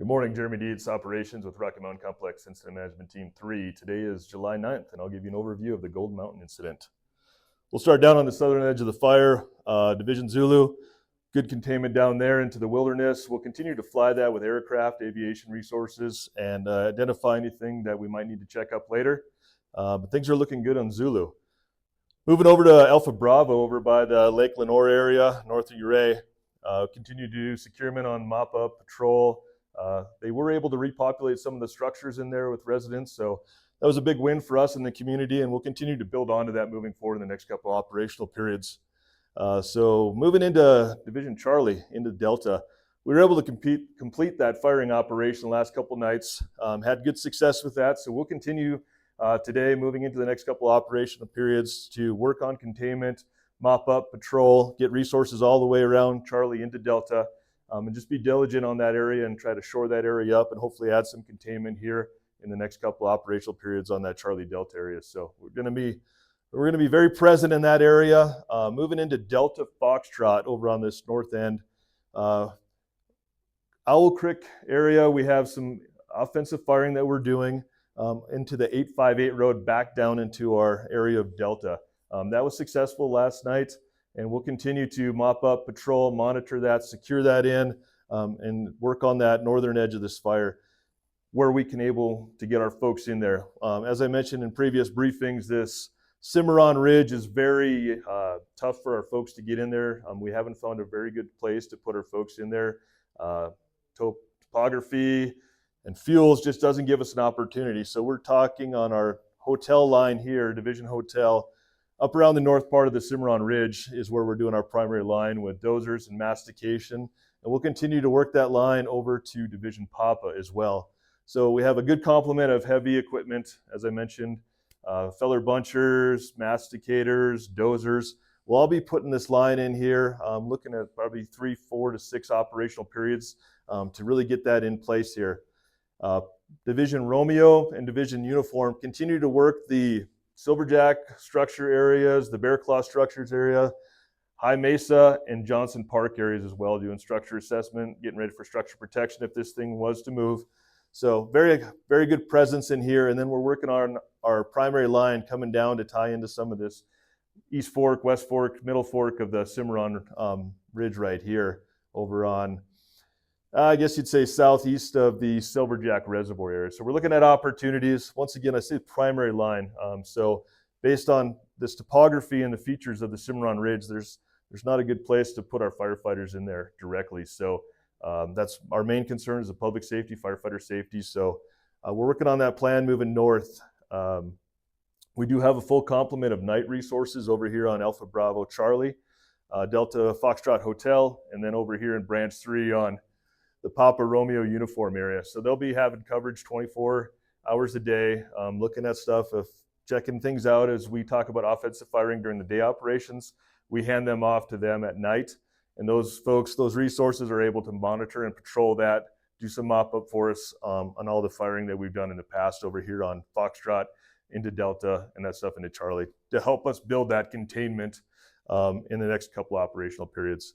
Good morning, Jeremy Dietz, Operations with Rocky Mountain Complex Incident Management Team 3. Today is July 9th, and I'll give you an overview of the Gold Mountain incident. We'll start down on the southern edge of the fire, Division Zulu. Good containment down there into the wilderness. We'll continue to fly that with aircraft, aviation resources, and identify anything that we might need to check up later. But things are looking good on Zulu. Moving over to Alpha Bravo over by the Lake Lenore area, north of Ouray. Continue to do securement on mop-up, patrol. They were able to repopulate some of the structures in there with residents, so that was a big win for us in the community, and we'll continue to build onto that moving forward in the next couple of operational periods. So moving into Division Charlie, into Delta, we were able to complete that firing operation the last couple nights, had good success with that, so we'll continue today moving into the next couple of operational periods to work on containment, mop up, patrol, get resources all the way around Charlie into Delta, and just be diligent on that area and try to shore that area up and hopefully add some containment here in the next couple of operational periods on that Charlie Delta area. So we're going to be very present in that area. Moving into Delta Foxtrot over on this north end. Owl Creek area, we have some offensive firing that we're doing into the 858 road back down into our area of Delta. That was successful last night, and we'll continue to mop up, patrol, monitor that, secure that in, and work on that northern edge of this fire where we can able to get our folks in there. As I mentioned in previous briefings, this Cimarron Ridge is very tough for our folks to get in there. We haven't found a very good place to put our folks in there. Topography and fuels just doesn't give us an opportunity. So we're talking on our hotel line here, Division Hotel, up around the north part of the Cimarron Ridge is where we're doing our primary line with dozers and mastication. And we'll continue to work that line over to Division Papa as well. So we have a good complement of heavy equipment, as I mentioned, feller bunchers, masticators, dozers. We'll all be putting this line in here, looking at probably 3, 4 to 6 operational periods to really get that in place here. Division Romeo and Division Uniform continue to work the Silverjack structure areas, the Bear Claw structures area, High Mesa and Johnson Park areas as well, doing structure assessment, getting ready for structure protection if this thing was to move. So very, very good presence in here. And then we're working on our primary line coming down to tie into some of this East Fork, West Fork, Middle Fork of the Cimarron Ridge right here over on, I guess you'd say southeast of the Silverjack Reservoir area. So we're looking at opportunities. Once again, I say primary line. So based on this topography and the features of the Cimarron Ridge, there's not a good place to put our firefighters in there directly. So that's our main concern is the public safety, firefighter safety. So we're working on that plan moving north. We do have a full complement of night resources over here on Alpha Bravo Charlie, Delta Foxtrot Hotel, and then over here in Branch 3 on the Papa Romeo uniform area. So they'll be having coverage 24 hours a day, looking at stuff, checking things out as we talk about offensive firing during the day operations. We hand them off to them at night. And those folks, those resources are able to monitor and patrol that, do some mop-up for us on all the firing that we've done in the past over here on Foxtrot into Delta and that stuff into Charlie to help us build that containment in the next couple operational periods.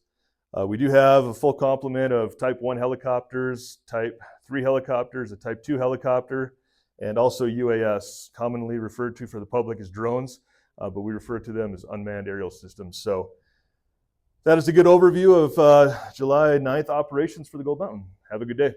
We do have a full complement of Type 1 helicopters, Type 3 helicopters, a Type 2 helicopter, and also UAS, commonly referred to for the public as drones, but we refer to them as unmanned aerial systems. So that is a good overview of July 9th operations for the Gold Mountain. Have a good day.